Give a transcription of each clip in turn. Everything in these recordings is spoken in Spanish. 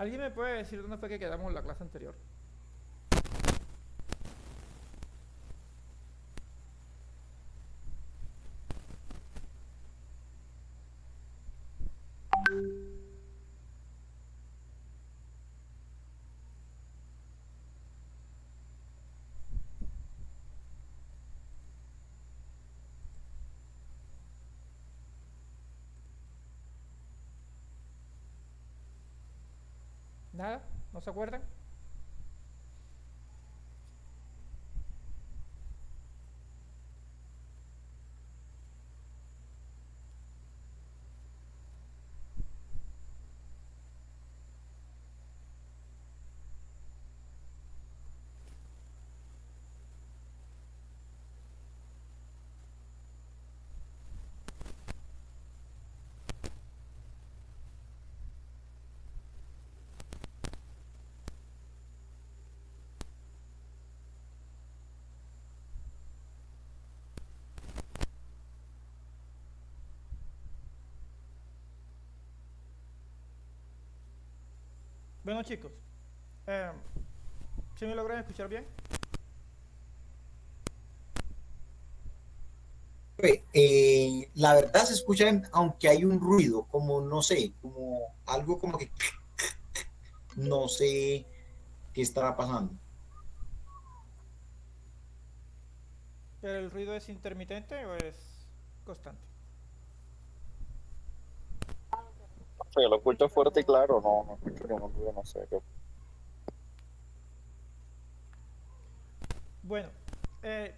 ¿Alguien me puede decir dónde fue que quedamos en la clase anterior? ¿Nada? ¿No se acuerdan? Bueno, chicos, eh, ¿sí me logran escuchar bien? La verdad se escucha, aunque hay un ruido, como no sé, como algo como que no sé qué estará pasando. ¿Pero el ruido es intermitente o es constante? Sí, yo lo escucho fuerte y claro, no escucho ningún ruido, no sé qué. Bueno, eh,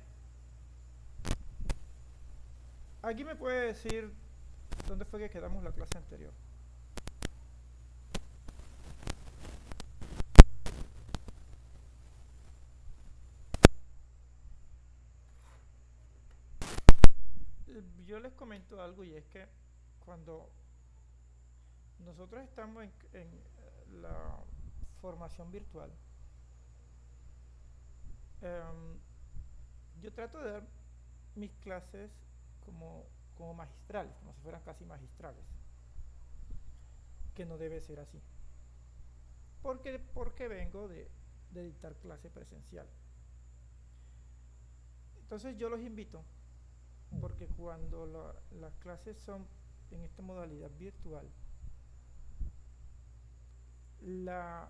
¿alguien me puede decir dónde fue que quedamos la clase anterior? Yo les comento algo y es que cuando nosotros estamos en la formación virtual, em, yo trato de dar mis clases como, como magistrales, como si fueran casi magistrales, que no debe ser así. Porque vengo de dictar clase presencial. Entonces yo los invito, porque cuando las clases son en esta modalidad virtual, la,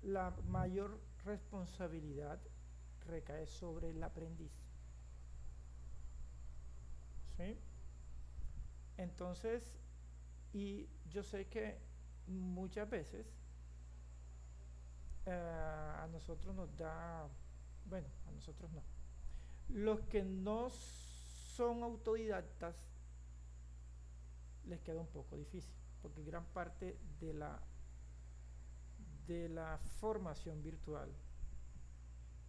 la mayor responsabilidad recae sobre el aprendiz. ¿Sí? Entonces, y yo sé que muchas veces a nosotros nos da, bueno, a nosotros no. Los que no son autodidactas les queda un poco difícil, porque gran parte de la formación virtual,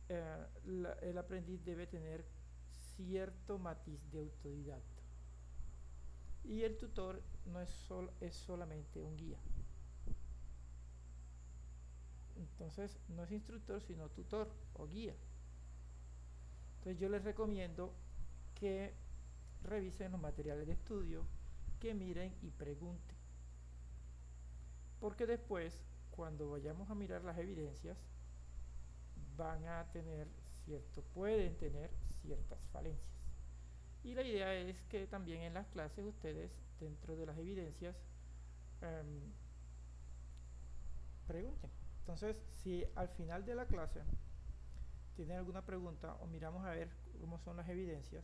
el aprendiz debe tener cierto matiz de autodidacta. Y el tutor no es, es solamente un guía. Entonces, no es instructor, sino tutor o guía. Entonces, yo les recomiendo que revisen los materiales de estudio, que miren y pregunten. Porque después, cuando vayamos a mirar las evidencias, van a tener pueden tener ciertas falencias. Y la idea es que también en las clases ustedes, dentro de las evidencias, um, pregunten. Entonces, si al final de la clase tienen alguna pregunta o miramos a ver cómo son las evidencias,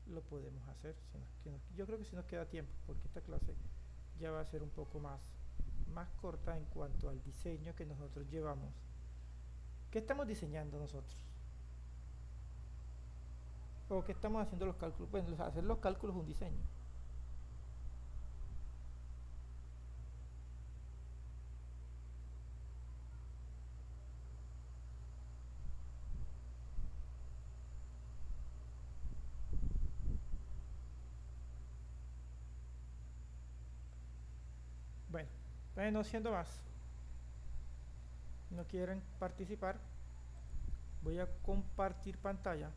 lo podemos hacer. Yo creo que si nos queda tiempo, porque esta clase ya va a ser un poco más corta en cuanto al diseño que nosotros llevamos. ¿Qué estamos diseñando nosotros? ¿O qué estamos haciendo los cálculos? Bueno, hacer los cálculos es un diseño. Bueno, no siendo más, no quieren participar, voy a compartir pantalla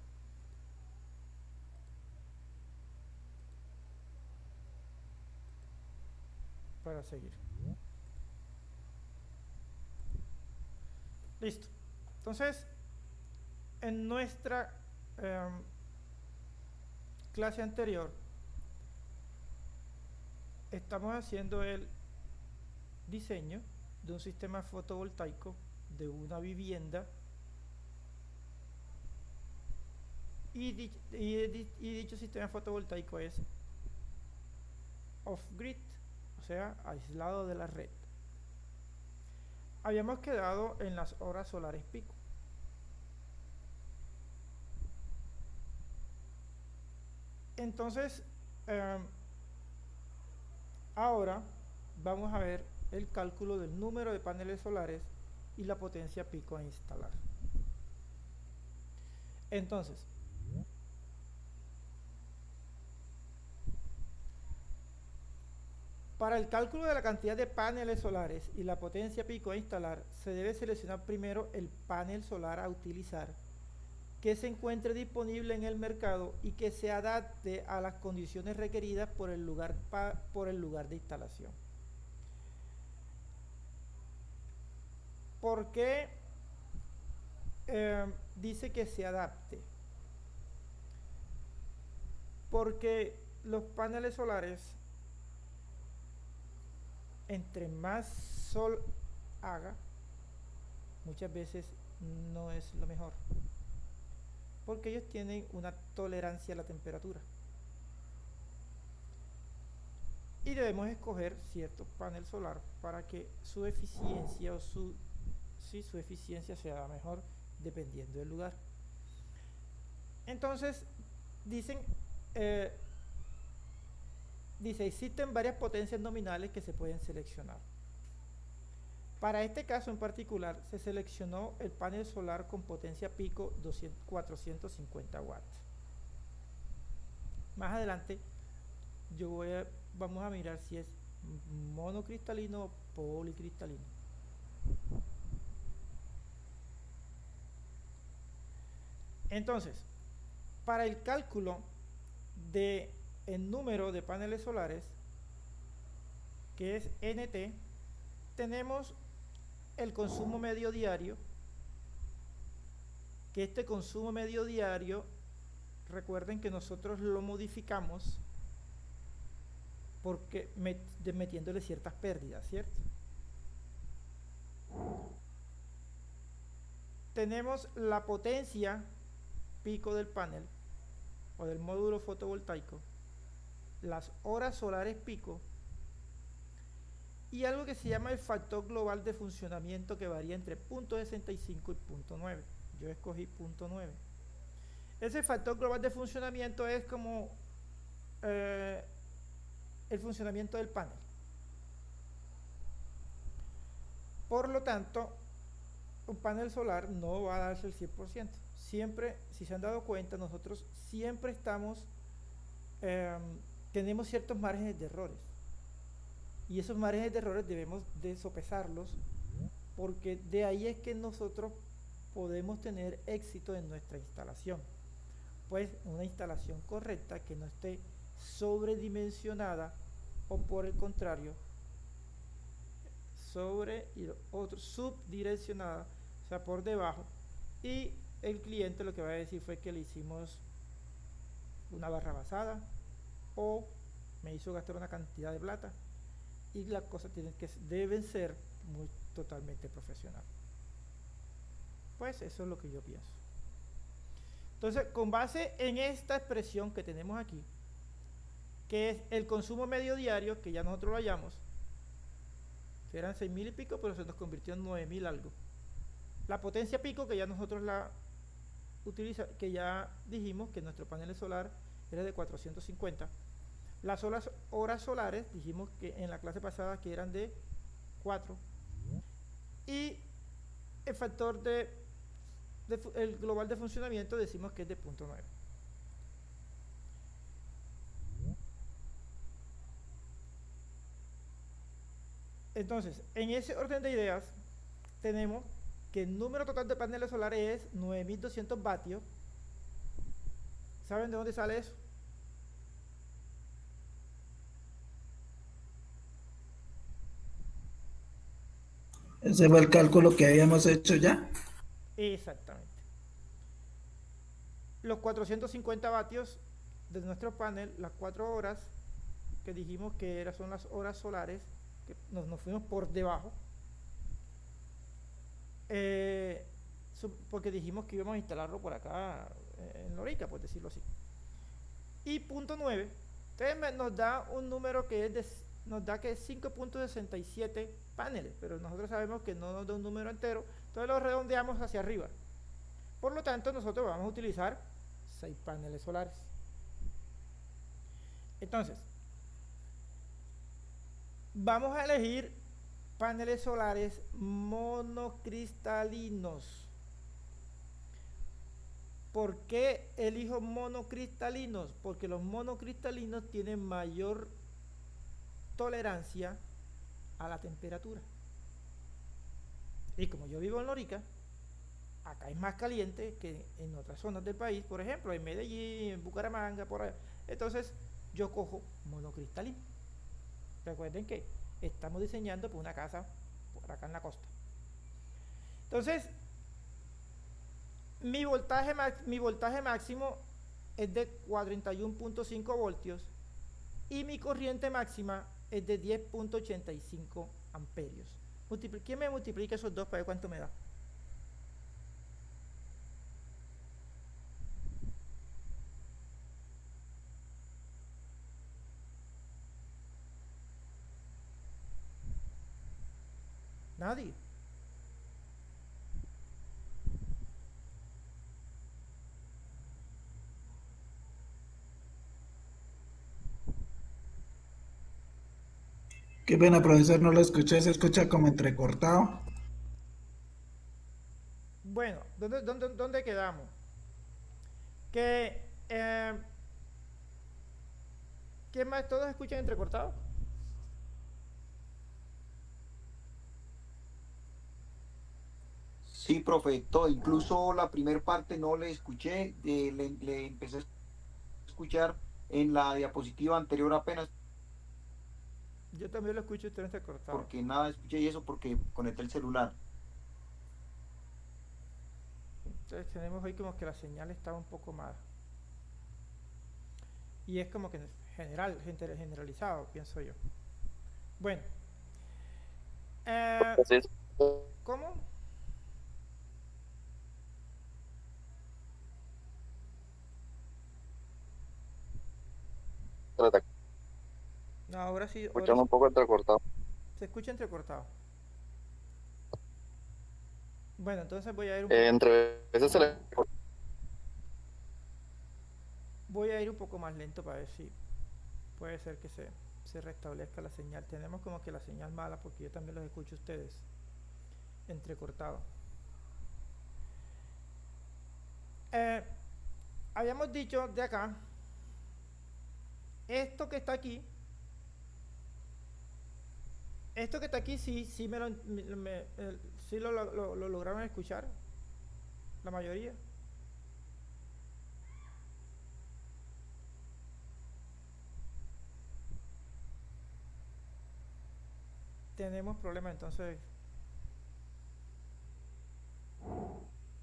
para seguir. Listo. Entonces, en nuestra clase anterior, estamos haciendo el diseño de un sistema fotovoltaico de una vivienda y dicho sistema fotovoltaico es off-grid, o sea, aislado de la red. Habíamos quedado en las horas solares pico. Entonces, ahora vamos a ver el cálculo del número de paneles solares y la potencia pico a instalar. Entonces, para el cálculo de la cantidad de paneles solares y la potencia pico a instalar, se debe seleccionar primero el panel solar a utilizar que se encuentre disponible en el mercado y que se adapte a las condiciones requeridas por el lugar de instalación. ¿Por qué dice que se adapte? Porque los paneles solares, entre más sol haga, muchas veces no es lo mejor, porque ellos tienen una tolerancia a la temperatura y debemos escoger cierto panel solar para que su eficiencia o su eficiencia sea mejor dependiendo del lugar. Entonces dice, existen varias potencias nominales que se pueden seleccionar. Para este caso en particular se seleccionó el panel solar con potencia pico 450 watts. Más adelante vamos a mirar si es monocristalino o policristalino. Entonces, para el cálculo de el número de paneles solares, que es NT, tenemos el consumo medio diario, que este consumo medio diario, recuerden que nosotros lo modificamos porque metiéndole ciertas pérdidas, ¿cierto? Tenemos la potencia pico del panel o del módulo fotovoltaico, las horas solares pico y algo que se llama el factor global de funcionamiento, que varía entre 0.65 y 0.9. Yo escogí 0.9. Ese factor global de funcionamiento es como el funcionamiento del panel. Por lo tanto, un panel solar no va a darse el 100%. Siempre, si se han dado cuenta, nosotros siempre tenemos ciertos márgenes de errores. Y esos márgenes de errores debemos de sopesarlos, porque de ahí es que nosotros podemos tener éxito en nuestra instalación. Pues una instalación correcta, que no esté sobredimensionada o por el contrario subdireccionada, o sea, por debajo, y el cliente lo que va a decir fue que le hicimos una barra basada o me hizo gastar una cantidad de plata, y las cosas deben ser totalmente profesional. Pues eso es lo que yo pienso. Entonces, con base en esta expresión que tenemos aquí, que es el consumo medio diario, que ya nosotros lo hallamos, que eran 6.000 y pico, pero se nos convirtió en 9.000 algo. La potencia pico, que ya nosotros que ya dijimos que nuestro panel solar era de 450. Las horas solares, dijimos que en la clase pasada que eran de 4. Y el factor el global de funcionamiento decimos que es de 0.9. Entonces, en ese orden de ideas, tenemos que el número total de paneles solares es 9.200 vatios. ¿Saben de dónde sale eso? Ese fue el cálculo que habíamos hecho ya. Exactamente. Los 450 vatios de nuestro panel, las 4 horas que dijimos que son las horas solares, que nos fuimos por debajo, porque dijimos que íbamos a instalarlo por acá en Lorica, por decirlo así. Y punto 9, entonces nos da un número que nos da que es 5.67 paneles, pero nosotros sabemos que no nos da un número entero, entonces lo redondeamos hacia arriba. Por lo tanto, nosotros vamos a utilizar 6 paneles solares. Entonces, vamos a elegir paneles solares monocristalinos. ¿Por qué elijo monocristalinos? Porque los monocristalinos tienen mayor tolerancia a la temperatura. Y como yo vivo en Lorica, acá es más caliente que en otras zonas del país, por ejemplo, en Medellín, en Bucaramanga, por allá. Entonces, yo cojo monocristalino. Recuerden que estamos diseñando por una casa por acá en la costa. Entonces, mi voltaje máximo es de 41.5 voltios y mi corriente máxima es de 10.85 amperios. ¿Quién me multiplica esos dos para ver cuánto me da? Nadie. Qué pena, profesor, no lo escuché, se escucha como entrecortado. Bueno, ¿dónde quedamos? Que, ¿qué más? ¿Todos escuchan entrecortado? Sí, profe, todo, incluso la primera parte no le escuché, le empecé a escuchar en la diapositiva anterior apenas, Yo también lo escucho usted entrecortado. porque nada escuché y eso porque conecté el celular. Entonces tenemos hoy como que la señal estaba un poco mala. Y es como que generalizado, pienso yo. Bueno. Sí, ¿Cómo? se No, ahora sí, escuchando un poco entrecortado. se escucha entrecortado. Bueno, entonces voy a ir un poco, Entre veces se le... más lento para ver si puede ser que se restablezca la señal. Tenemos como que la señal mala porque yo también los escucho a ustedes entrecortado. Habíamos dicho de acá, esto que está aquí sí sí lo lograron escuchar la mayoría. Tenemos problemas entonces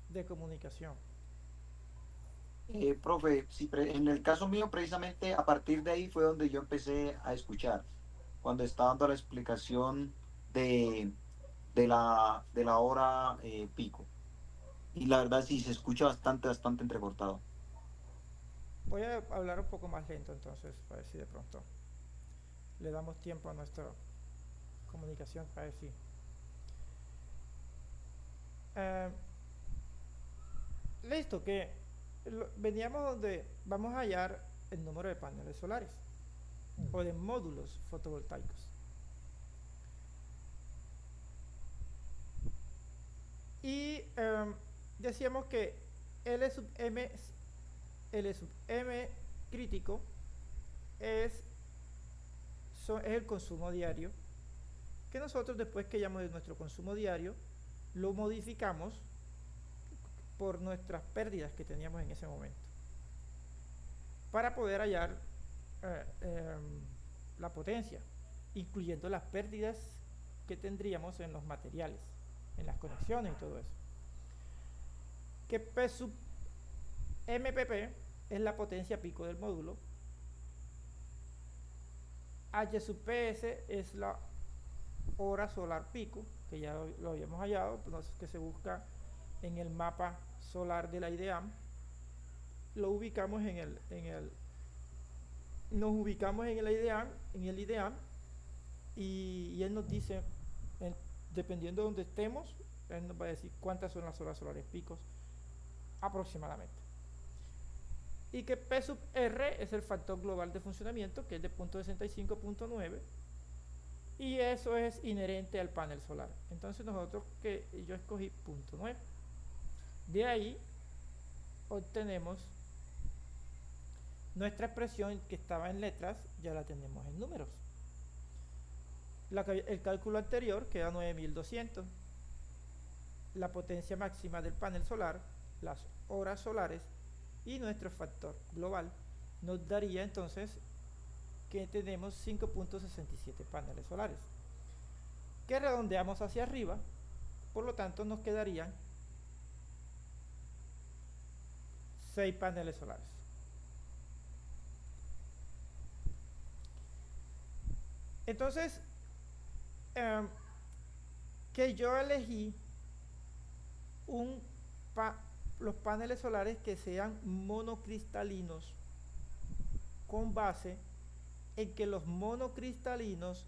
de comunicación. Profe, sí, en el caso mío, precisamente a partir de ahí fue donde yo empecé a escuchar, cuando estaba dando la explicación de, de la hora pico. Y la verdad sí se escucha bastante entrecortado. Voy a hablar un poco más lento entonces, para ver si de pronto le damos tiempo a nuestra comunicación, para ver si. Listo, que veníamos donde vamos a hallar el número de paneles solares o de módulos fotovoltaicos. Y decíamos que L sub M crítico es el consumo diario, que nosotros después que hayamos de nuestro consumo diario lo modificamos por nuestras pérdidas que teníamos en ese momento para poder hallar la potencia, incluyendo las pérdidas que tendríamos en los materiales. en las conexiones y todo eso. Que P sub MPP es la potencia pico del módulo. H sub PS es la hora solar pico, que ya lo habíamos hallado, entonces que se busca en el mapa solar de la IDEAM. Lo ubicamos nos ubicamos en el IDEAM, y él nos dice, dependiendo de donde estemos, él nos va a decir cuántas son las horas solares picos aproximadamente. Y que P sub R es el factor global de funcionamiento, que es de 0.65.9, y eso es inherente al panel solar. Entonces yo escogí 0.9. De ahí obtenemos nuestra expresión que estaba en letras, ya la tenemos en números. El cálculo anterior queda 9200. La potencia máxima del panel solar, las horas solares y nuestro factor global nos daría entonces que tenemos 5.67 paneles solares, que redondeamos hacia arriba, por lo tanto nos quedarían 6 paneles solares. Entonces, que yo elegí los paneles solares que sean monocristalinos, con base en que los monocristalinos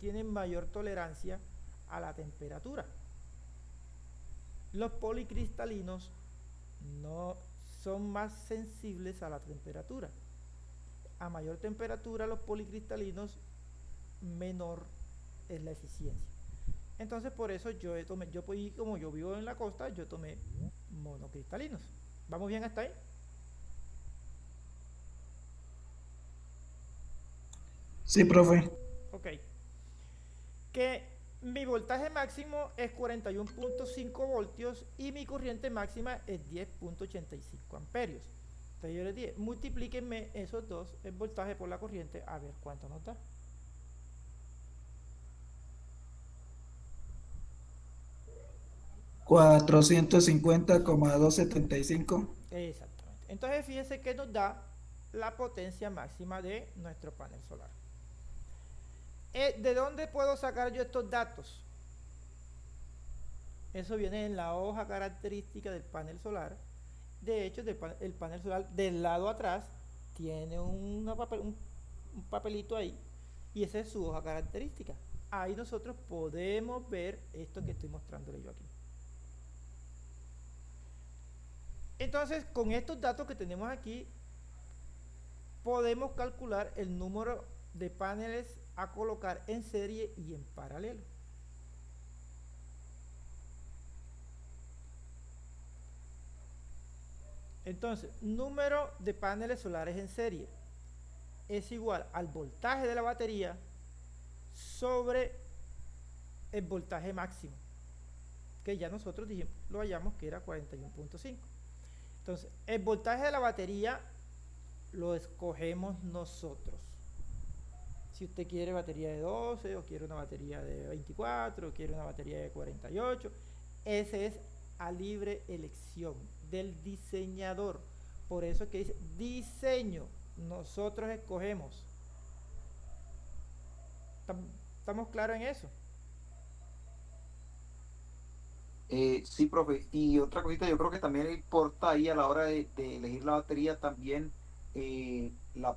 tienen mayor tolerancia a la temperatura. Los policristalinos no son más sensibles a la temperatura. A mayor temperatura los policristalinos, menor es la eficiencia. Entonces por eso como yo vivo en la costa, yo tomé monocristalinos. ¿Vamos bien hasta ahí? Sí, profe. Ok. Que mi voltaje máximo es 41.5 voltios y mi corriente máxima es 10.85 amperios. Entonces yo les dije, multiplíquenme esos dos, el voltaje por la corriente, a ver cuánto nos da. $450,275. Exactamente. Entonces fíjense que nos da la potencia máxima de nuestro panel solar. ¿De dónde puedo sacar yo estos datos? Eso viene en la hoja característica del panel solar. De hecho, el panel solar del lado atrás tiene un papelito ahí, y esa es su hoja característica. Ahí nosotros podemos ver esto que estoy mostrándole yo aquí. Entonces, con estos datos que tenemos aquí, podemos calcular el número de paneles a colocar en serie y en paralelo. Entonces, número de paneles solares en serie es igual al voltaje de la batería sobre el voltaje máximo, que ya nosotros lo hallamos que era 41.5. Entonces, el voltaje de la batería lo escogemos nosotros. Si usted quiere batería de 12, o quiere una batería de 24, o quiere una batería de 48, ese es a libre elección del diseñador. Por eso que dice diseño, nosotros escogemos. ¿Estamos claros en eso? Sí, profe. Y otra cosita, yo creo que también importa ahí a la hora de elegir la batería también la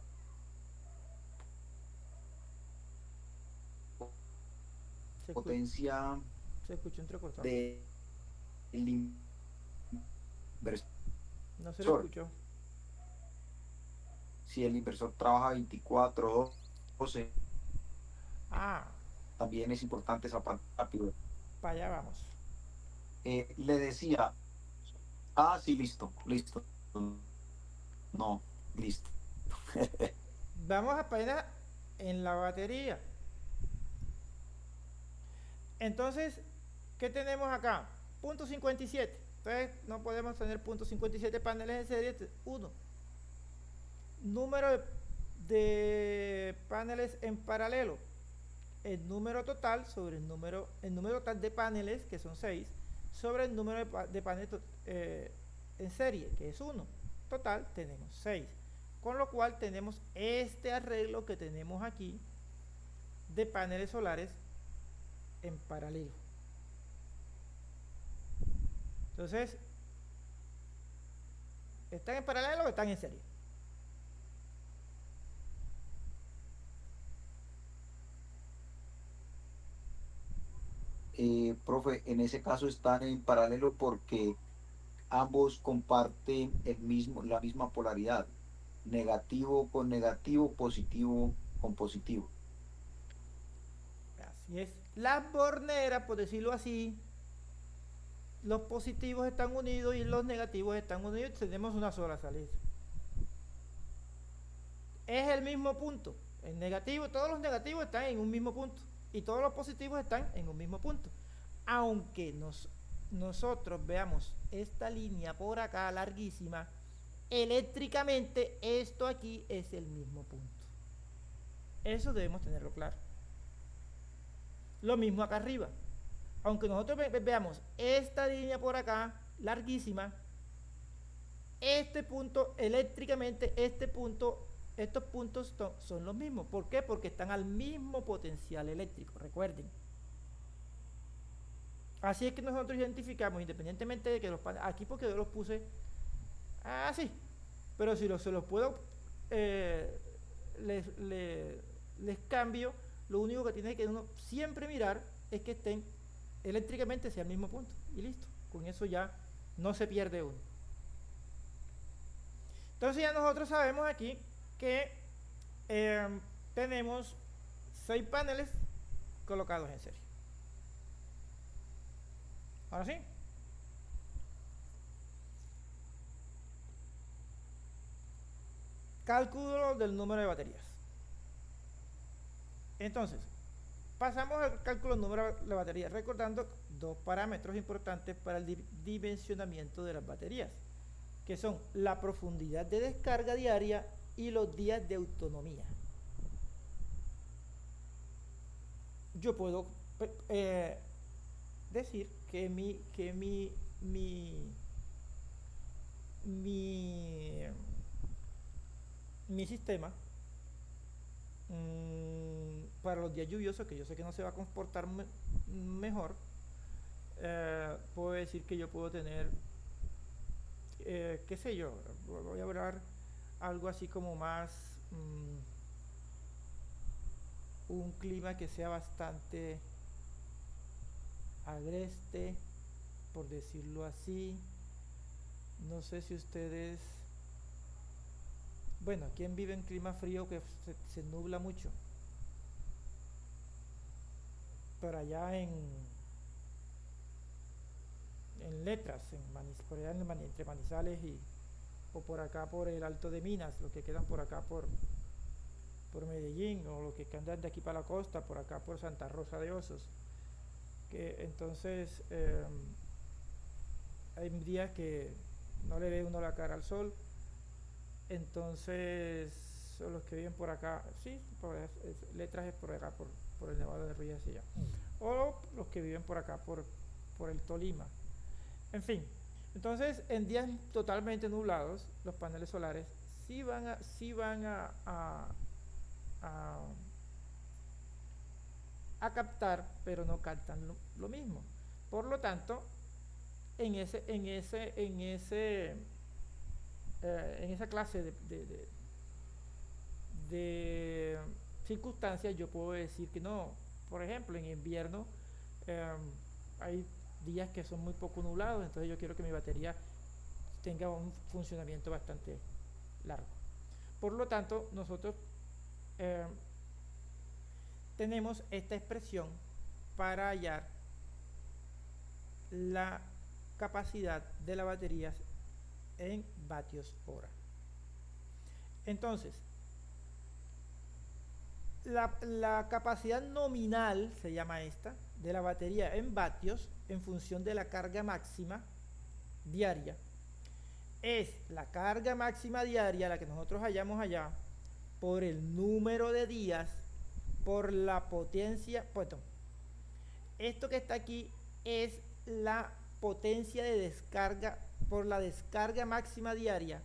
potencia se escuchó entrecortado. del inversor. No se lo escuchó. Si el inversor trabaja 24 12, también es importante esa parte rápido. Para allá vamos. Le decía, sí, listo. No, listo. Vamos apenas en la batería. Entonces, ¿qué tenemos acá? Punto 57. Entonces, no podemos tener punto 57 paneles en serie. 1. Número de paneles en paralelo. el número total sobre el número total de paneles, que son 6, sobre el número de paneles en serie, que es 1. Total tenemos 6. Con lo cual tenemos este arreglo que tenemos aquí de paneles solares en paralelo. Entonces, ¿están en paralelo o están en serie? Profe, en ese caso están en paralelo porque ambos comparten la misma polaridad, negativo con negativo, positivo con positivo. Así es. Las borneras, por decirlo así, los positivos están unidos y los negativos están unidos, tenemos una sola salida. Es el mismo punto. El negativo, todos los negativos están en un mismo punto y todos los positivos están en un mismo punto. Aunque nosotros veamos esta línea por acá larguísima, eléctricamente esto aquí es el mismo punto. Eso debemos tenerlo claro. Lo mismo acá arriba. Aunque nosotros veamos esta línea por acá larguísima, este punto eléctricamente, estos puntos son los mismos. ¿Por qué? Porque están al mismo potencial eléctrico, recuerden. Así es que nosotros identificamos, independientemente de que los paneles, aquí porque yo los puse así, pero si se los puedo, les cambio. Lo único que tiene que uno siempre mirar es que estén eléctricamente sea el mismo punto y listo. Con eso ya no se pierde uno. Entonces ya nosotros sabemos aquí que tenemos 6 paneles colocados en serie. Ahora sí. Cálculo del número de baterías. Entonces, pasamos al cálculo del número de baterías, recordando 2 parámetros importantes para el dimensionamiento de las baterías, que son la profundidad de descarga diaria y los días de autonomía. Yo puedo decir que mi sistema para los días lluviosos, que yo sé que no se va a comportar mejor, puedo decir que yo puedo tener qué sé yo, voy a hablar algo así como más un clima que sea bastante agreste, por decirlo así. No sé si ustedes, bueno, ¿quién vive en clima frío que se nubla mucho? Por allá en Letras, por allá entre Manizales o por acá por el Alto de Minas, los que quedan por acá por Medellín, o los que andan de aquí para la costa, por acá por Santa Rosa de Osos, que entonces hay días que no le ve uno la cara al sol. Entonces los que viven por acá, sí, Letras es por acá por el Nevado de Ruiz hacia allá, o los que viven por acá por el Tolima. En fin, entonces en días totalmente nublados los paneles solares sí van a captar, pero no captan lo mismo. Por lo tanto, en esa clase de circunstancias yo puedo decir que no. Por ejemplo, en invierno hay días que son muy poco nublados, entonces yo quiero que mi batería tenga un funcionamiento bastante largo. Por lo tanto, nosotros tenemos esta expresión para hallar la capacidad de las baterías en vatios hora. Entonces, la capacidad nominal, se llama esta, de la batería en vatios en función de la carga máxima diaria, es la carga máxima diaria, la que nosotros hallamos allá, por el número de días por la potencia, bueno, esto que está aquí es la potencia de descarga por la descarga máxima diaria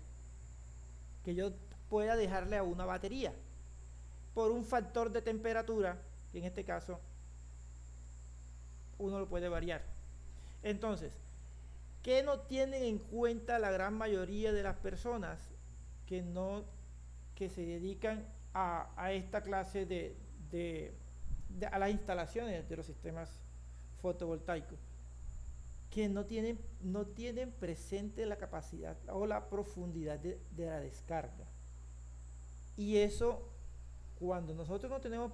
que yo pueda dejarle a una batería por un factor de temperatura que en este caso uno lo puede variar. Entonces, ¿qué no tienen en cuenta la gran mayoría de las personas que se dedican a esta clase a las instalaciones de los sistemas fotovoltaicos? Que no tienen presente la capacidad o la profundidad de la descarga. Y eso, cuando nosotros no tenemos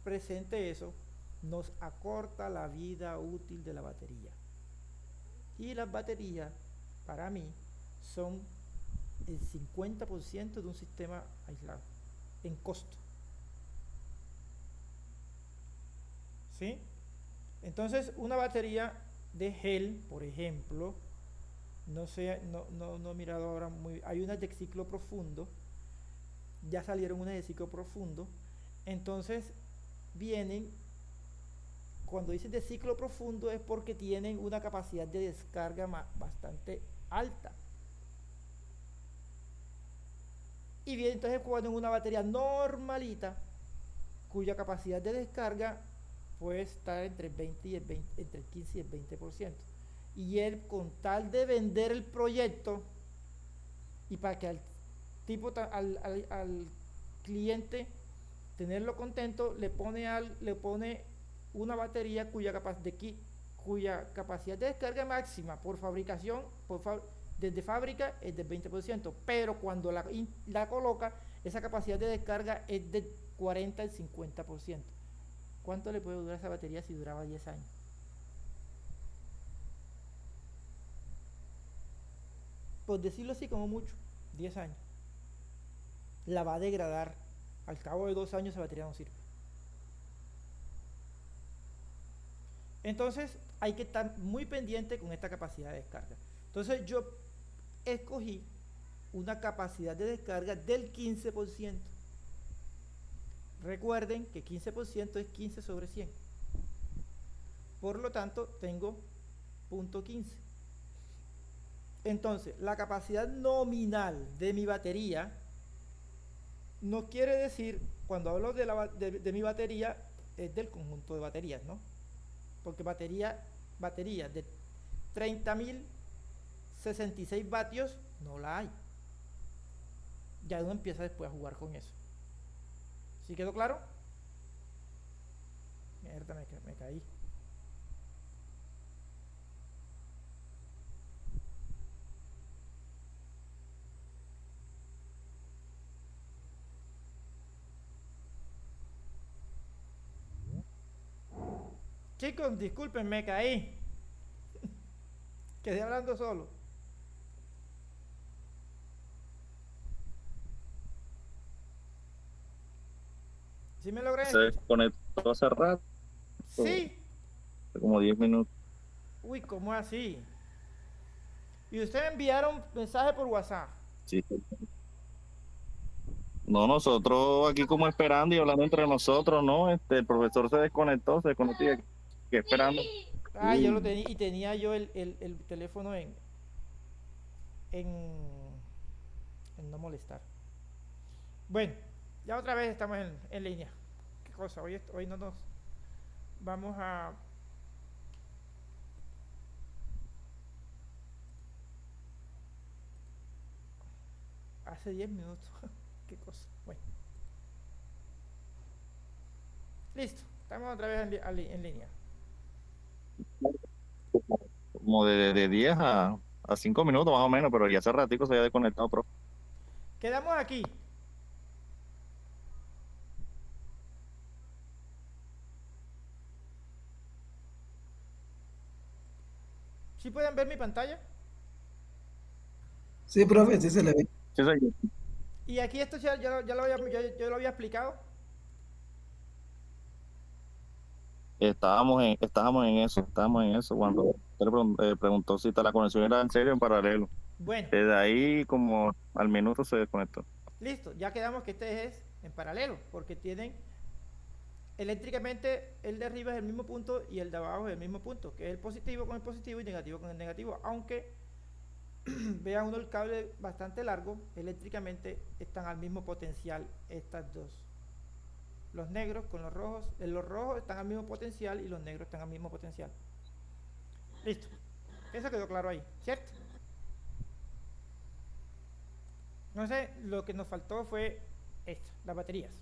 presente eso, nos acorta la vida útil de la batería. Y las baterías, para mí, son el 50% de un sistema aislado, en costo. ¿Sí? Entonces, una batería de gel, por ejemplo, no he mirado ahora hay unas de ciclo profundo, ya salieron unas de ciclo profundo, entonces vienen, cuando dicen de ciclo profundo es porque tienen una capacidad de descarga bastante alta. Y bien, entonces cuando en una batería normalita, cuya capacidad de descarga puede estar entre el 15 y el 20%. Y él, con tal de vender el proyecto y para que al cliente tenerlo contento, le pone una batería cuya capacidad de descarga máxima por fabricación, desde fábrica es del 20%, pero cuando la coloca, esa capacidad de descarga es del 40 al 50%. ¿Cuánto le puede durar esa batería si duraba 10 años? Por decirlo así, como mucho, 10 años. La va a degradar. Al cabo de 2 años esa batería no sirve. Entonces hay que estar muy pendiente con esta capacidad de descarga. Entonces yo escogí una capacidad de descarga del 15%. Recuerden que 15% es 15 sobre 100. Por lo tanto, tengo 0.15. Entonces, la capacidad nominal de mi batería no quiere decir, cuando hablo de mi batería, es del conjunto de baterías, ¿no? Porque batería de 30.066 vatios no la hay. Ya uno empieza después a jugar con eso. ¿Sí quedó claro? Mierda, me caí. Chicos, disculpen, me caí. Quedé hablando solo. ¿Sí me logré? Se desconectó hace rato, Sí. como 10 minutos. Uy, ¿cómo así? Y ustedes enviaron mensaje por WhatsApp. Sí. No, nosotros aquí como esperando y hablando entre nosotros, ¿no? El profesor se desconectó y aquí esperando. Yo lo tenía, y tenía yo el teléfono en no molestar. Bueno, ya otra vez estamos en línea. ¿Qué cosa? Hoy no nos vamos a... Hace 10 minutos. ¿Qué cosa? Bueno. Listo. Estamos otra vez en línea. Como de 10 a 5 minutos más o menos, pero ya hace ratico se había desconectado, profe. Quedamos aquí. ¿Sí pueden ver mi pantalla? Sí, profe, sí se le ve. Sí, señor. Y aquí esto yo lo había explicado. Estábamos en eso cuando usted le preguntó si la conexión era en serio o en paralelo. Bueno, Desde ahí como al minuto se desconectó. listo. Ya quedamos que este es en paralelo, porque tienen eléctricamente el de arriba es el mismo punto y el de abajo es el mismo punto, que es el positivo con el positivo y negativo con el negativo, aunque vean uno el cable bastante largo, eléctricamente están al mismo potencial estas dos. Los negros con los rojos están al mismo potencial y los negros están al mismo potencial. Listo. Eso quedó claro ahí, ¿cierto? No sé, lo que nos faltó fue esto, las baterías.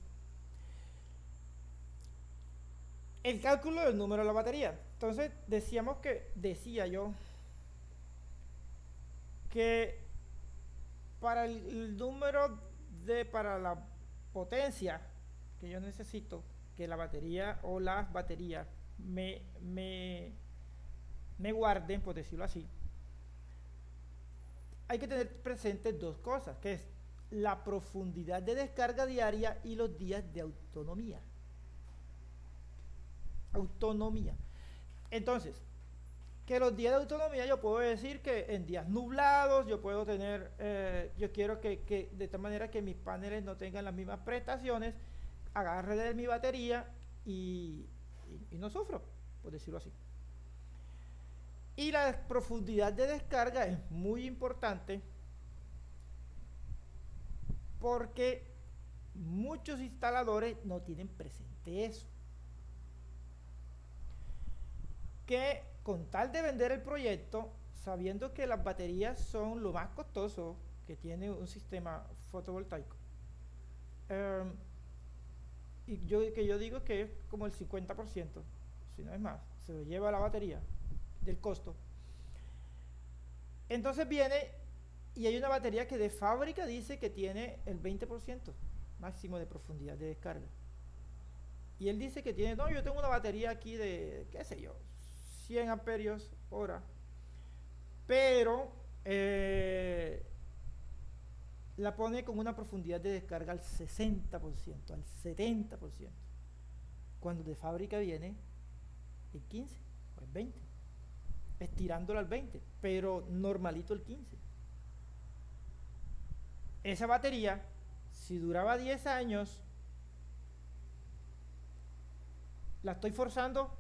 El cálculo del número de la batería. Entonces decía yo que para el número para la potencia que yo necesito que la batería o las baterías me guarden, por decirlo así, hay que tener presentes dos cosas, que es la profundidad de descarga diaria y los días de autonomía. Entonces, que los días de autonomía yo puedo decir que en días nublados yo puedo tener, yo quiero que de tal manera que mis paneles no tengan las mismas prestaciones, agarre de mi batería y no sufro, por decirlo así. Y la profundidad de descarga es muy importante porque muchos instaladores no tienen presente eso. Que con tal de vender el proyecto, sabiendo que las baterías son lo más costoso que tiene un sistema fotovoltaico, y yo digo que es como el 50%, si no es más, se lo lleva la batería del costo. Entonces viene y hay una batería que de fábrica dice que tiene el 20% máximo de profundidad de descarga. Y él dice que tiene, no, yo tengo una batería aquí de, qué sé yo, 100 amperios hora, pero la pone con una profundidad de descarga al 60%, al 70%, cuando de fábrica viene el 15 o el 20, estirándolo al 20, pero normalito el 15. Esa batería, si duraba 10 años, la estoy forzando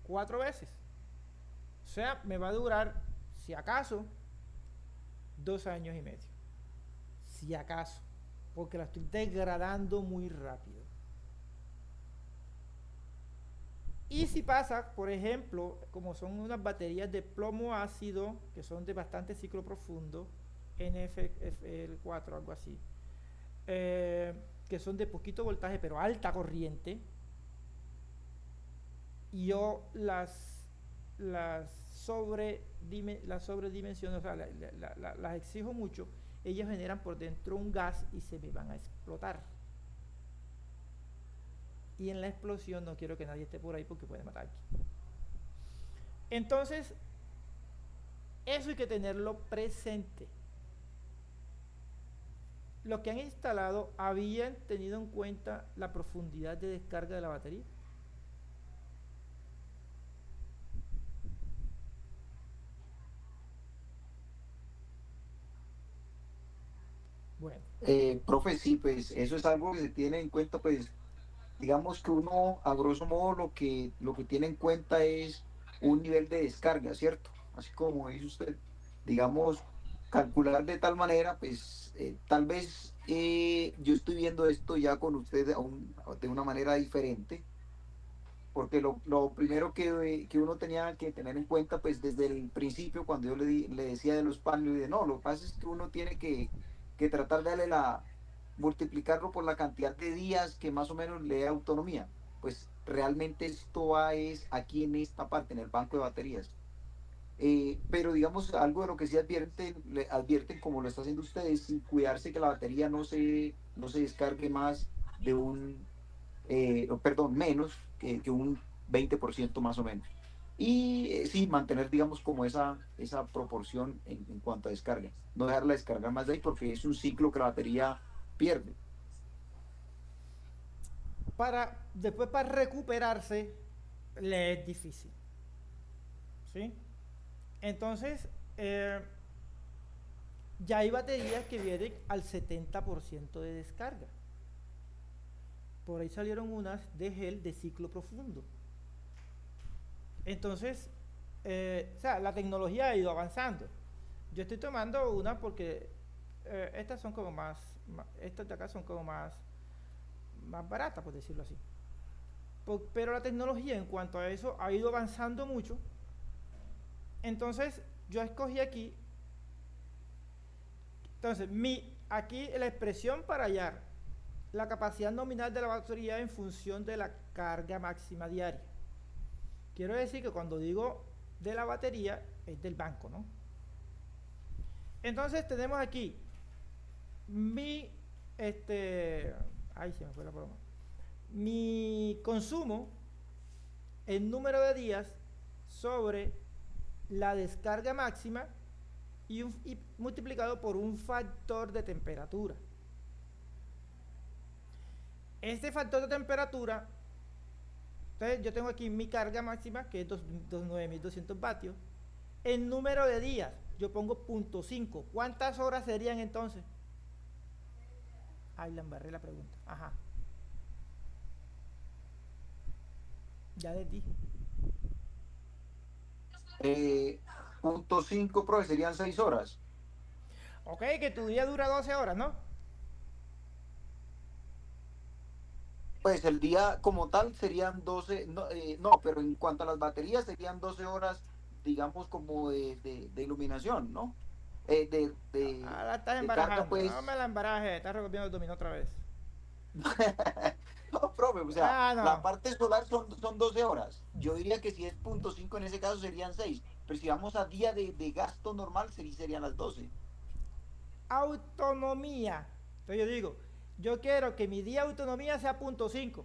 4 veces. O sea, me va a durar, si acaso, 2 años y medio. Si acaso, porque la estoy degradando muy rápido. Y si pasa, por ejemplo, como son unas baterías de plomo ácido, que son de bastante ciclo profundo, NFL4, algo así, que son de poquito voltaje pero alta corriente, y yo las sobredimensiono, o sea, las exijo mucho, ellas generan por dentro un gas y se me van a explotar. Y en la explosión no quiero que nadie esté por ahí porque puede matar. Entonces, eso hay que tenerlo presente. Los que han instalado habían tenido en cuenta la profundidad de descarga de la batería. Bueno, Profe, sí, pues eso es algo que se tiene en cuenta, pues digamos que uno, a grosso modo, lo que tiene en cuenta es un nivel de descarga, ¿cierto? Así como dice usted, digamos, calcular de tal manera, pues tal vez yo estoy viendo esto ya con usted de una manera diferente, porque lo primero que uno tenía que tener en cuenta, pues desde el principio, cuando yo le decía de los paneles, de no, lo que pasa es que uno tiene que tratar de darle multiplicarlo por la cantidad de días que más o menos le dé autonomía. Pues realmente esto va es aquí en esta parte, en el banco de baterías. Pero digamos, algo de lo que sí advierten como lo está haciendo ustedes, sin cuidarse que la batería no se descargue más de menos que un 20% más o menos. Y sí, mantener, digamos, como esa proporción en cuanto a descarga. No dejarla descargar más de ahí porque es un ciclo que la batería pierde. después para recuperarse le es difícil, ¿sí? Entonces, ya hay baterías que vienen al 70% de descarga. por ahí salieron unas de gel de ciclo profundo. Entonces, o sea, la tecnología ha ido avanzando. Yo estoy tomando una porque estas son como estas de acá son como más baratas, por decirlo así. Pero la tecnología en cuanto a eso ha ido avanzando mucho. Entonces, yo escogí aquí. Entonces, aquí la expresión para hallar la capacidad nominal de la batería en función de la carga máxima diaria. Quiero decir que cuando digo de la batería, es del banco, ¿no? Entonces tenemos aquí ay, se me fue la broma. Mi consumo en número de días sobre la descarga máxima y multiplicado por un factor de temperatura. Este factor de temperatura, entonces yo tengo aquí mi carga máxima, que es 9.200 vatios. En número de días, yo pongo 0.5. ¿Cuántas horas serían entonces? Ay, la embarré la pregunta. Ajá. Ya les dije. 0.5, profe, serían 6 horas. Ok, que tu día dura 12 horas, ¿no? Pues el día como tal serían 12, no, pero en cuanto a las baterías serían 12 horas, digamos, como de iluminación, ¿no? La estás de embarajando. carga, pues. No me la embaraje, estás recogiendo el dominó otra vez. No, profe, o sea, no. la parte solar son 12 horas. Yo diría que si es 0.5 en ese caso serían 6, pero si vamos a día de gasto normal serían las 12. Autonomía. Entonces yo digo, yo quiero que mi día de autonomía sea 0.5.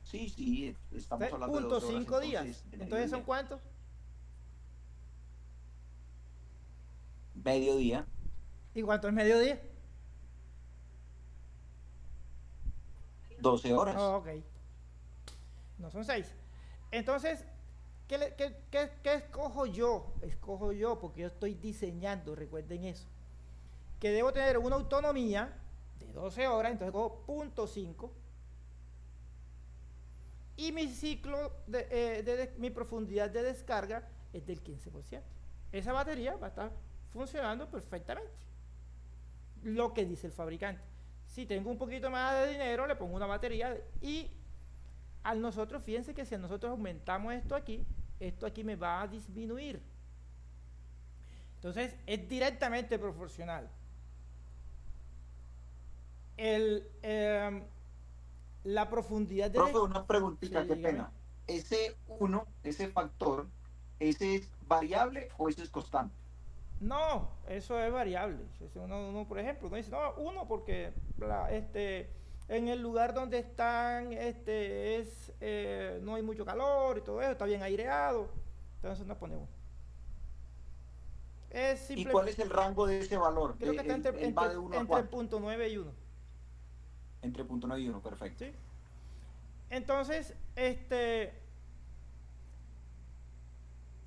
Sí, estamos hablando de 12 horas. 0.5 días. Entonces, ¿son cuántos? Mediodía. ¿Y cuánto es mediodía? 12 horas. Oh, ok. No son 6. Entonces, ¿qué escojo yo? Escojo yo porque yo estoy diseñando, recuerden eso. Que debo tener una autonomía de 12 horas, entonces cojo 0.5. Y mi ciclo, mi profundidad de descarga es del 15%. Esa batería va a estar funcionando perfectamente. Lo que dice el fabricante. Si tengo un poquito más de dinero, le pongo una batería y fíjense que si nosotros aumentamos esto aquí me va a disminuir. Entonces, es directamente proporcional. La profundidad de... Profe, una preguntita, sí, qué pena. Ese factor, ¿ese es variable o ese es constante? No, eso es variable. Uno, por ejemplo, uno dice, no, uno porque en el lugar donde están no hay mucho calor y todo eso, está bien aireado, entonces nos ponemos. ¿Y cuál es el rango de ese valor? Creo que está entre 0.9 y 1. Entre 0.9 y 1, perfecto. ¿Sí? Entonces,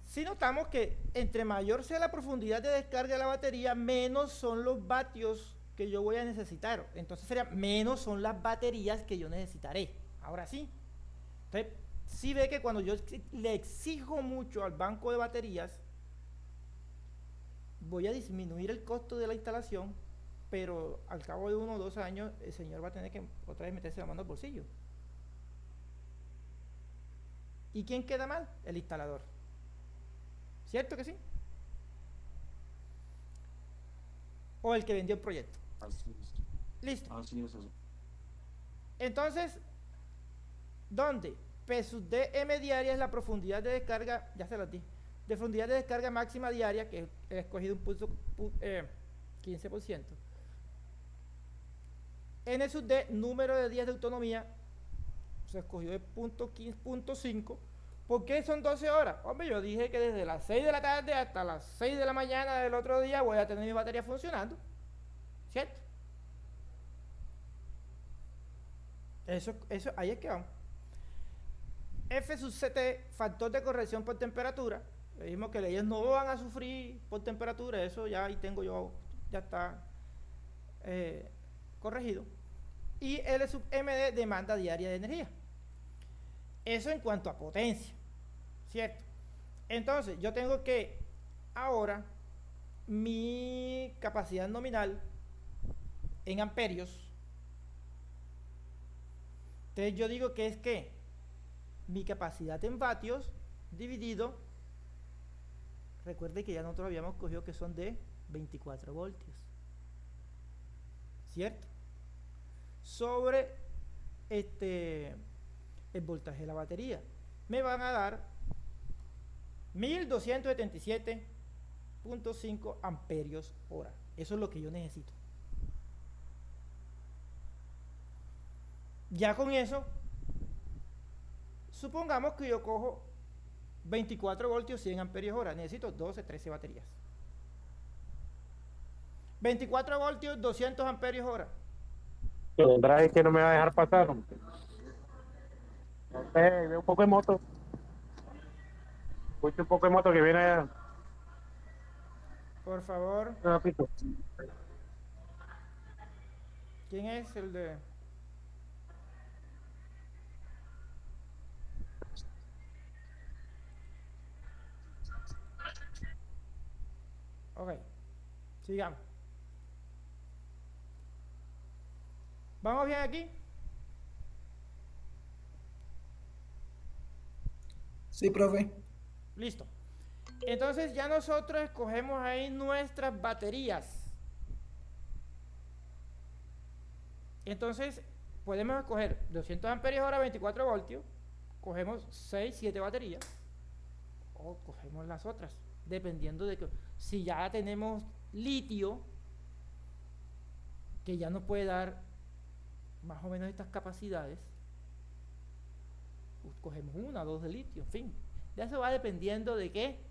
si notamos que entre mayor sea la profundidad de descarga de la batería, menos son los vatios que yo voy a necesitar. Entonces menos son las baterías que yo necesitaré. Ahora sí. Entonces, sí ve que cuando yo le exijo mucho al banco de baterías, voy a disminuir el costo de la instalación, pero al cabo de 1 o 2 años, el señor va a tener que otra vez meterse la mano al bolsillo. ¿Y quién queda mal? El instalador. ¿Cierto que sí? O el que vendió el proyecto. Así es. Listo. Así es eso. Entonces, ¿dónde? P sub D M diaria es la profundidad de descarga, ya se las di, de profundidad de descarga máxima diaria, que he escogido un 15%. N sub D, número de días de autonomía, se escogió de 0.5. ¿Por qué son 12 horas? Hombre, yo dije que desde las 6 de la tarde hasta las 6 de la mañana del otro día voy a tener mi batería funcionando. ¿Cierto? Eso, ahí es que vamos. F sub CT, factor de corrección por temperatura. Le dijimos que ellos no van a sufrir por temperatura, eso ya ahí tengo yo, ya está eh, corregido. Y L sub MD, demanda diaria de energía. Eso en cuanto a potencia, ¿cierto? Entonces, yo tengo que ahora mi capacidad nominal en amperios. Entonces yo digo que es que mi capacidad en vatios dividido, recuerde que ya nosotros habíamos cogido que son de 24 voltios, ¿cierto? Sobre el voltaje de la batería. Me van a dar 1277.5 amperios hora. Eso es lo que yo necesito. Ya con eso, supongamos que yo cojo 24 voltios 100 amperios hora. Necesito 12, 13 baterías. 24 voltios 200 amperios hora. El drive que no me va a dejar pasar. Veo un poco de moto. Escucho un poco de moto que viene allá. Por favor. Rápido. ¿Quién es el de...? Ok, sigamos. ¿Vamos bien aquí? Sí, profe. Listo. Entonces ya nosotros escogemos ahí nuestras baterías. Entonces podemos escoger 200 amperios hora, 24 voltios. Cogemos 6, 7 baterías. O cogemos las otras. Dependiendo de que... Si ya tenemos litio, que ya nos puede dar más o menos estas capacidades, pues cogemos 1 o 2 de litio, en fin. Ya eso va dependiendo de qué.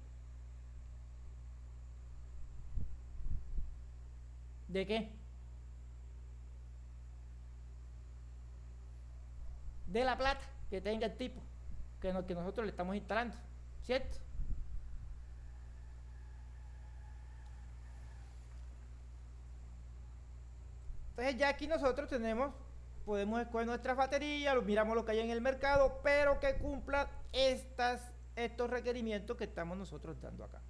¿De qué? De la plata que tenga el tipo que nosotros le estamos instalando, ¿cierto? Entonces ya aquí nosotros podemos escoger nuestras baterías, miramos lo que hay en el mercado, pero que cumplan estos requerimientos que estamos nosotros dando acá.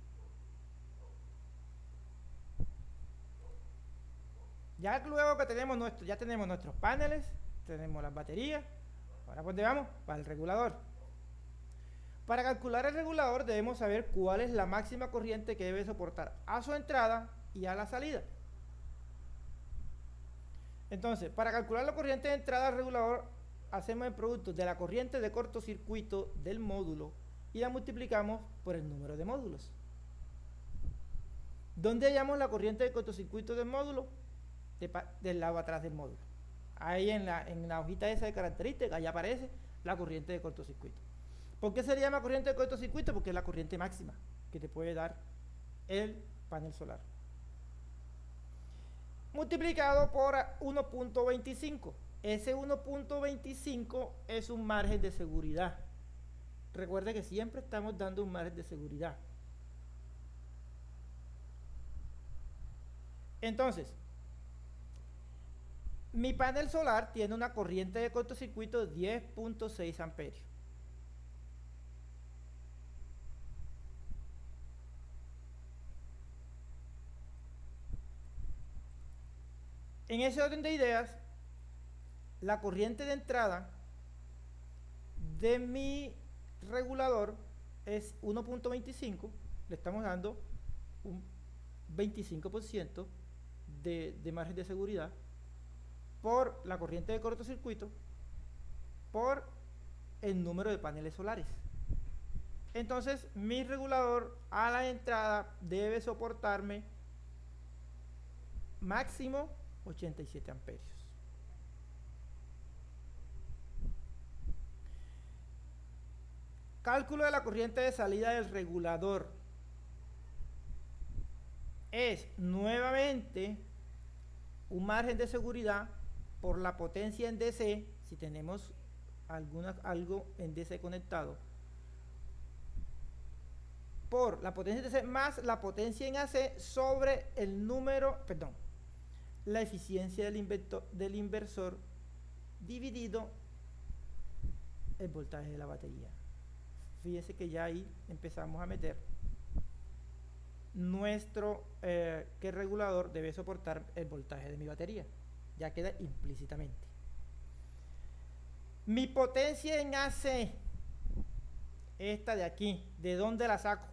Ya luego que tenemos nuestros paneles, tenemos las baterías, ahora ¿por dónde vamos? Para el regulador. Para calcular el regulador debemos saber cuál es la máxima corriente que debe soportar a su entrada y a la salida. Entonces, para calcular la corriente de entrada al regulador, hacemos el producto de la corriente de cortocircuito del módulo y la multiplicamos por el número de módulos. ¿Dónde hallamos la corriente de cortocircuito del módulo? Del lado atrás del módulo. Ahí en la hojita esa de características, ahí aparece la corriente de cortocircuito. ¿Por qué se le llama corriente de cortocircuito? Porque es la corriente máxima que te puede dar el panel solar. Multiplicado por 1.25. Ese 1.25 es un margen de seguridad. Recuerde que siempre estamos dando un margen de seguridad. Entonces, mi panel solar tiene una corriente de cortocircuito de 10.6 amperios. En ese orden de ideas, la corriente de entrada de mi regulador es 1.25, le estamos dando un 25% de margen de seguridad por la corriente de cortocircuito por el número de paneles solares. Entonces mi regulador a la entrada debe soportarme máximo 87 amperios. Cálculo de la corriente de salida del regulador es nuevamente un margen de seguridad por la potencia en DC, si tenemos algo en DC conectado, por la potencia en DC más la potencia en AC sobre el número, la eficiencia del inversor dividido el voltaje de la batería. Fíjense que ya ahí empezamos a meter nuestro que el regulador debe soportar el voltaje de mi batería. Ya queda implícitamente. Mi potencia en AC, esta de aquí, ¿de dónde la saco?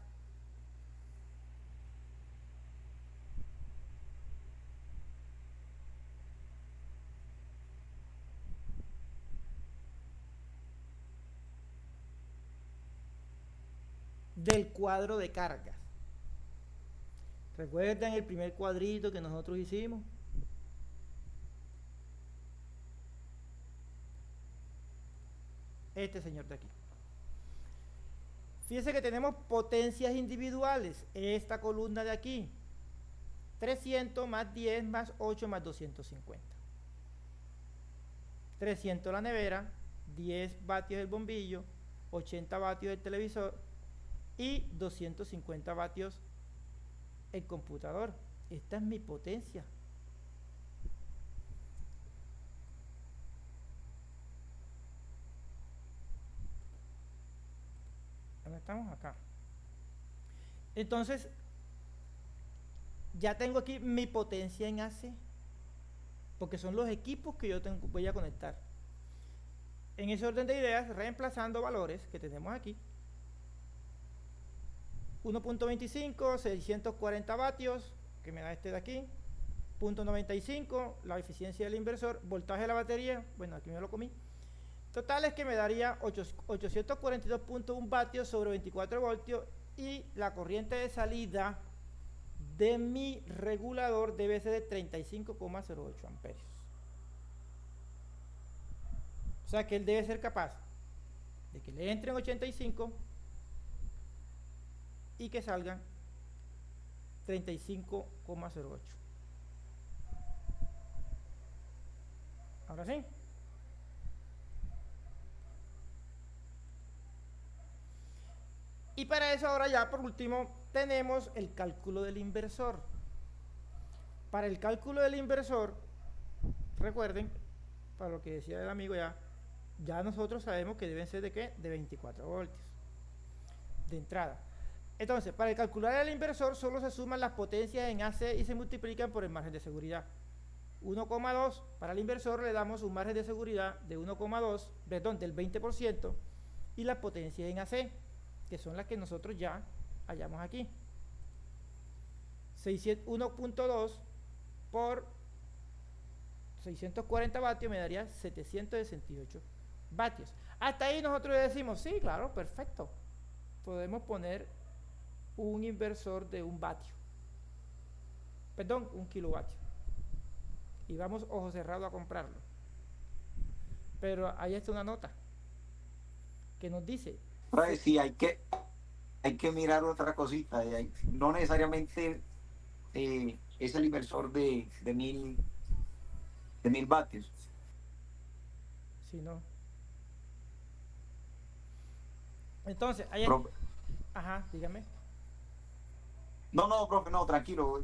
Del cuadro de cargas. ¿Recuerdan el primer cuadrito que nosotros hicimos? Este señor de aquí. Fíjense que tenemos potencias individuales. Esta columna de aquí. 300 más 10 más 8 más 250. 300 la nevera, 10 vatios el bombillo, 80 vatios el televisor y 250 vatios el computador. Esta es mi potencia. ¿Dónde estamos? Acá. Entonces, ya tengo aquí mi potencia en AC, porque son los equipos que yo voy a conectar. En ese orden de ideas, reemplazando valores que tenemos aquí. 1.25, 640 vatios, que me da este de aquí. 0.95, la eficiencia del inversor. Voltaje de la batería, bueno, aquí me lo comí. Total es que me daría 842.1 vatios sobre 24 voltios. Y la corriente de salida de mi regulador debe ser de 35,08 amperios. O sea que él debe ser capaz de que le entren 85 y que salgan 35,08. Ahora sí. Y para eso ahora ya por último tenemos el cálculo del inversor. Para el cálculo del inversor, recuerden, para lo que decía el amigo ya nosotros sabemos que deben ser de ¿qué? De 24 voltios de entrada. Entonces, para calcular el inversor solo se suman las potencias en AC y se multiplican por el margen de seguridad. 1,2 para el inversor le damos un margen de seguridad de 1,2, perdón, del 20%, y las potencias en AC, que son las que nosotros ya hallamos aquí. 1.2 por 640 vatios me daría 768 vatios. Hasta ahí nosotros decimos, sí, claro, perfecto. Podemos poner un inversor de 1 vatio. Perdón, 1 kilovatio. Y vamos ojo cerrado a comprarlo. Pero ahí está una nota que nos dice... Sí, hay que mirar otra cosita. No necesariamente es el inversor de 1000 vatios. Sí, no. Entonces, ahí... Ajá, dígame. No, profe, no, tranquilo.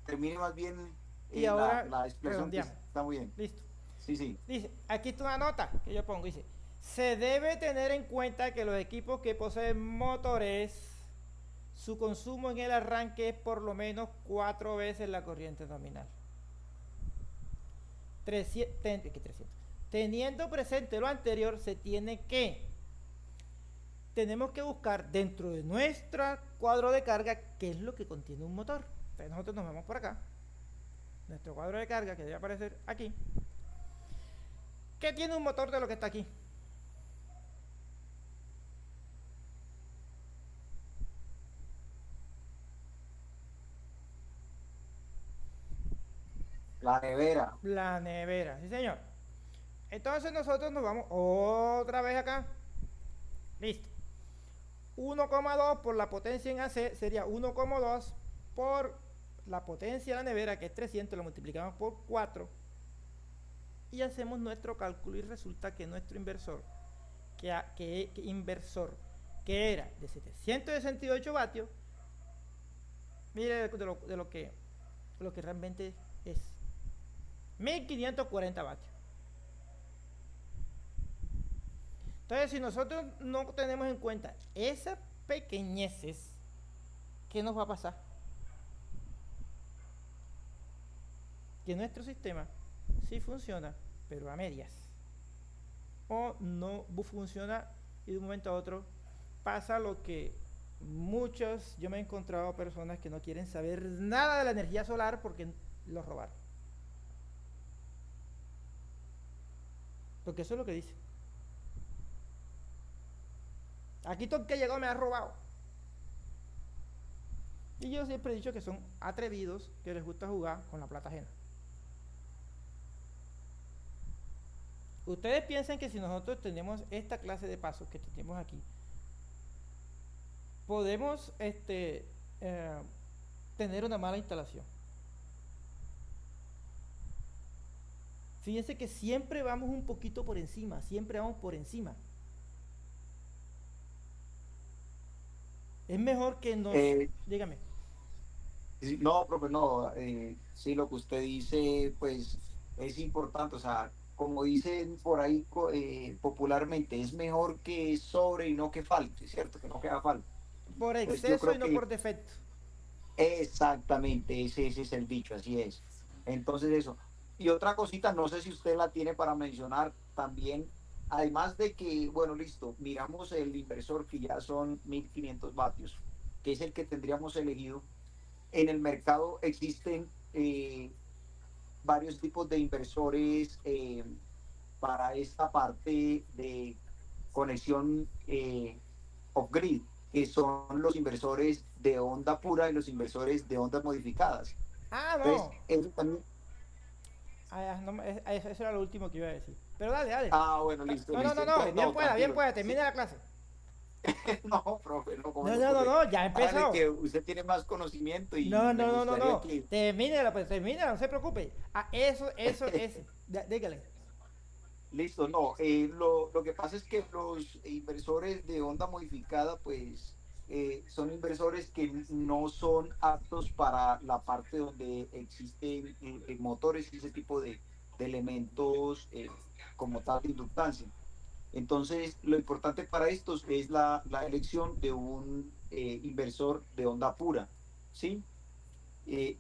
Termine más bien y ahora la expresión que está muy bien. Listo. Sí. Dice, aquí está una nota que yo pongo, dice, se debe tener en cuenta que los equipos que poseen motores, su consumo en el arranque es por lo menos 4 veces la corriente nominal. 300. Teniendo presente lo anterior, tenemos que buscar dentro de nuestro cuadro de carga qué es lo que contiene un motor. Entonces nosotros nos vamos por acá, nuestro cuadro de carga que debe aparecer aquí. ¿Qué tiene un motor de lo que está aquí? La nevera. La nevera, sí señor. Entonces nosotros nos vamos otra vez acá. Listo. 1,2 por la potencia en AC sería 1,2 por la potencia de la nevera, que es 300, lo multiplicamos por 4 y hacemos nuestro cálculo y resulta que nuestro inversor que era de 768 vatios, mire de lo que realmente es 1540 vatios. Entonces, si nosotros no tenemos en cuenta esas pequeñeces, ¿qué nos va a pasar? Que nuestro sistema sí funciona, pero a medias. O no funciona y de un momento a otro pasa lo que yo me he encontrado personas que no quieren saber nada de la energía solar porque lo robaron. Porque eso es lo que dice. Aquí todo el que llegó me ha robado. Y yo siempre he dicho que son atrevidos, que les gusta jugar con la plata ajena. Ustedes piensan que si nosotros tenemos esta clase de pasos que tenemos aquí, podemos tener una mala instalación. Fíjense que siempre vamos un poquito por encima, siempre vamos por encima. Es mejor que nos... dígame. No, profe, no. Sí, lo que usted dice, pues es importante. O sea, como dicen por ahí popularmente, es mejor que sobre y no que falte, ¿cierto? Que no queda falta. Por Pues yo exceso creo y no que por defecto. exactamente, ese es el dicho, así es. Entonces eso. Y otra cosita, no sé si usted la tiene para mencionar también, además de que, bueno, listo, miramos el inversor que ya son 1500 vatios, que es el que tendríamos elegido. En el mercado existen varios tipos de inversores para esta parte de conexión off-grid, que son los inversores de onda pura y los inversores de ondas modificadas. Ah, Entonces, no. eso también... Eso era lo último que iba a decir. Pero dale, dale. Ah, bueno, listo, No, listo. no, Entonces, bien no, pueda, bien tranquilo. pueda, termine la clase. No, profe, no, ¿cómo No, se no, no, ocurre? no, ya empezó. Hágale que usted tiene más conocimiento y No, me no, no, no, gustaría no. que... Termínela, pues termínela, no se preocupe. Ah, eso, dígale. Listo, no. Lo que pasa es que los inversores de onda modificada, pues, son inversores que no son aptos para la parte donde existen motores y ese tipo de elementos como tal de inductancia. Entonces, lo importante para estos es la elección de un inversor de onda pura, ¿sí?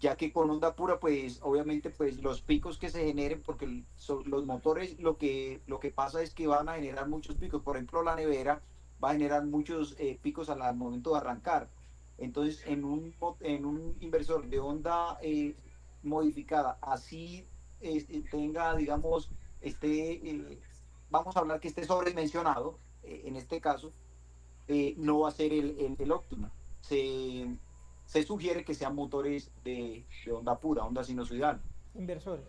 Ya que con onda pura, pues obviamente pues los picos que se generen, porque los motores lo que pasa es que van a generar muchos picos. Por ejemplo, la nevera va a generar muchos picos al momento de arrancar. Entonces, en un inversor de onda modificada, así tenga, digamos, vamos a hablar que esté sobredimensionado, en este caso, no va a ser el óptimo. Se sugiere que sean motores de onda pura, onda sinusoidal. Inversores.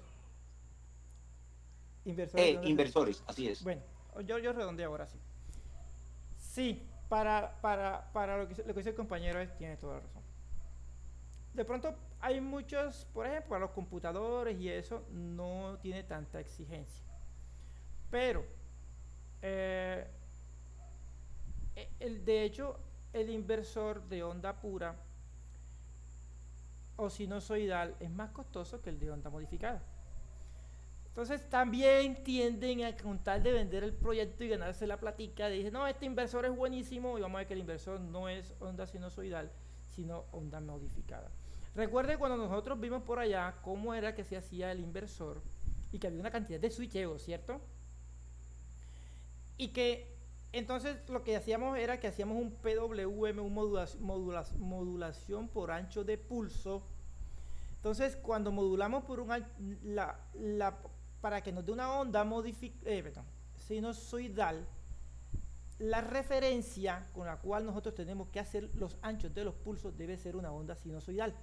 Inversores. Inversores, así es. Bueno, yo redondeo ahora sí. Sí, para lo que dice el compañero tiene toda la razón. De pronto hay muchos, por ejemplo, para los computadores y eso no tiene tanta exigencia. Pero, de hecho, el inversor de onda pura o sinusoidal es más costoso que el de onda modificada. Entonces también tienden a, con tal de vender el proyecto y ganarse la platica, dicen, no, este inversor es buenísimo, y vamos a ver que el inversor no es onda sinusoidal, sino onda modificada. Recuerde cuando nosotros vimos por allá cómo era que se hacía el inversor y que había una cantidad de switcheos, ¿cierto? Y que entonces lo que hacíamos era que hacíamos un PWM, un modulación por ancho de pulso. Entonces cuando modulamos por para que nos dé una onda sinusoidal, la referencia con la cual nosotros tenemos que hacer los anchos de los pulsos debe ser una onda sinusoidal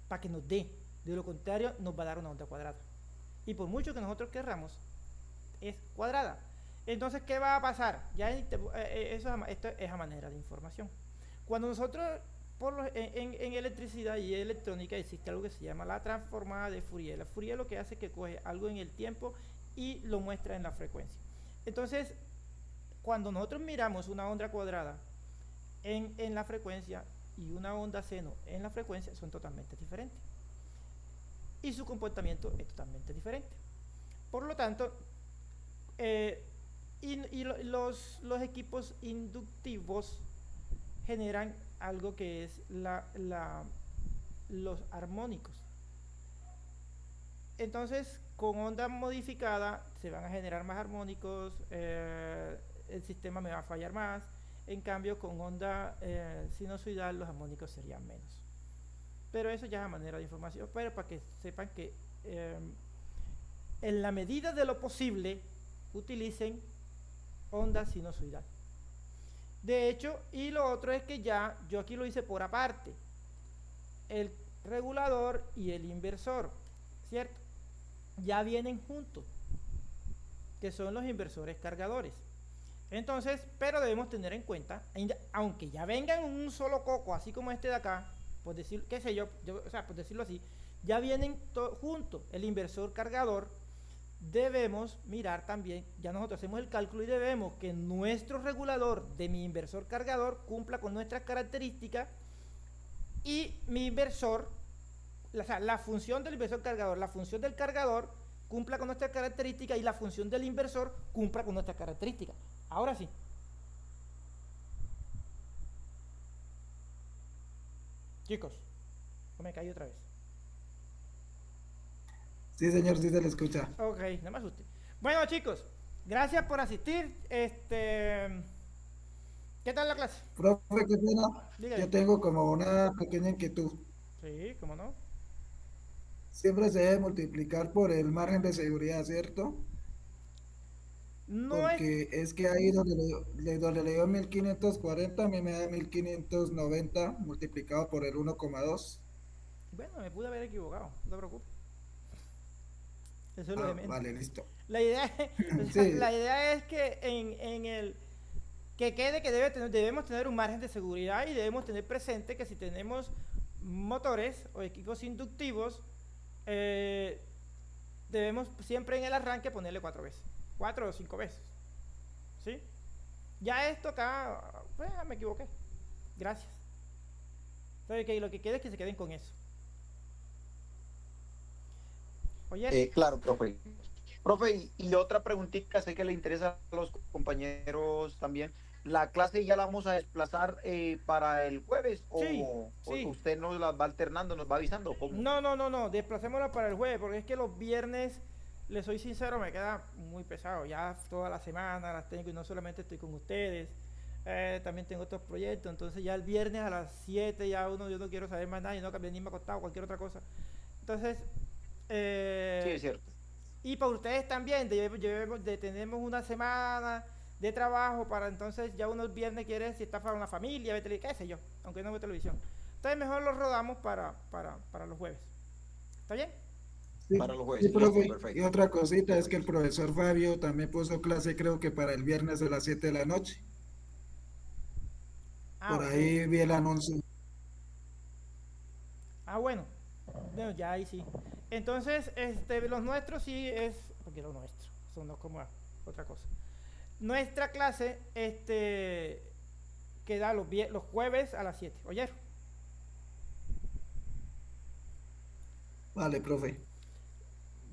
para que nos dé. De lo contrario nos va a dar una onda cuadrada, y por mucho que nosotros querramos es cuadrada. Entonces, ¿qué va a pasar? Esto es a manera de información. Cuando nosotros en electricidad y electrónica existe algo que se llama la transformada de Fourier. La Fourier lo que hace es que coge algo en el tiempo y lo muestra en la frecuencia. Entonces, cuando nosotros miramos una onda cuadrada en la frecuencia y una onda seno en la frecuencia, son totalmente diferentes. y su comportamiento es totalmente diferente. Por lo tanto, los equipos inductivos generan algo que es los armónicos. Entonces, con onda modificada se van a generar más armónicos, el sistema me va a fallar más. En cambio, con onda sinusoidal los armónicos serían menos. Pero eso ya es a manera de información, pero para que sepan que en la medida de lo posible utilicen onda sinusoidal. De hecho, y lo otro es que ya yo aquí lo hice por aparte, el regulador y el inversor, ¿cierto? Ya vienen juntos, que son los inversores cargadores. Entonces, pero debemos tener en cuenta, aunque ya vengan en un solo coco, así como este de acá, por decir, qué sé yo, o sea, por decirlo así, ya vienen juntos el inversor cargador. Debemos mirar también, ya nosotros hacemos el cálculo y debemos que nuestro regulador de mi inversor cargador cumpla con nuestras características y mi inversor, o sea, la función del inversor cargador, la función del cargador cumpla con nuestras características y la función del inversor cumpla con nuestras características. Ahora sí. Chicos, no me caí otra vez. Sí, señor, sí se le escucha. Ok, no me asuste. Bueno, chicos, gracias por asistir. ¿Qué tal la clase? Profe, qué pena. Dígame. Yo tengo como una pequeña inquietud. Sí, ¿cómo no? Siempre se debe multiplicar por el margen de seguridad, ¿cierto? No es. Porque es que ahí donde le dio 1540, a mí me da 1590 multiplicado por el 1,2. Bueno, me pude haber equivocado, no te preocupes. Eso es lo Ah, de menos. vale, listo. La idea es, Sí. la idea es que en el que quede que debemos tener un margen de seguridad y debemos tener presente que si tenemos motores o equipos inductivos, debemos siempre en el arranque ponerle 4 veces, 4 o 5 veces, ¿sí? Ya esto acá, pues, me equivoqué. Gracias. Entonces, que lo que quede es que se queden con eso. Oye, Claro, profe. Profe, y otra preguntita, sé que le interesa a los compañeros también. ¿La clase ya la vamos a desplazar para el jueves Sí, o sí. usted nos las va alternando, nos va avisando? ¿Cómo? No, desplacémoslo para el jueves, porque es que los viernes, les soy sincero, me queda muy pesado. Ya toda la semana las tengo y no solamente estoy con ustedes, también tengo otros proyectos. Entonces, ya el viernes a las 7, ya yo no quiero saber más nada y no cambiar ni me ha costado cualquier otra cosa. Entonces, Sí, es cierto. y para ustedes también, tenemos una semana de trabajo para entonces ya unos viernes quiere si está para una familia, vete, qué sé yo, aunque no veo televisión. Entonces mejor lo rodamos para los jueves. ¿Está bien? Sí, Para los jueves. sí, Listo, profe. Y perfecto. otra cosita es que el profesor Fabio también puso clase, creo que para el viernes a las 7 de la noche. Ah, Por ok. ahí vi el anuncio. Ah, bueno, ya ahí sí. Entonces, los nuestros sí es, porque los nuestros, son no como otra cosa. Nuestra clase, queda los jueves a las 7. ¿Oyeron? Vale, profe.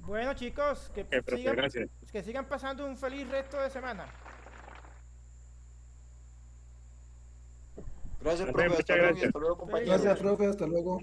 Bueno, chicos, Profe, gracias. que sigan pasando un feliz resto de semana. Gracias, Profe, profe. muchas Hasta luego y gracias. hasta luego, compañeros. Gracias, profe. Hasta luego.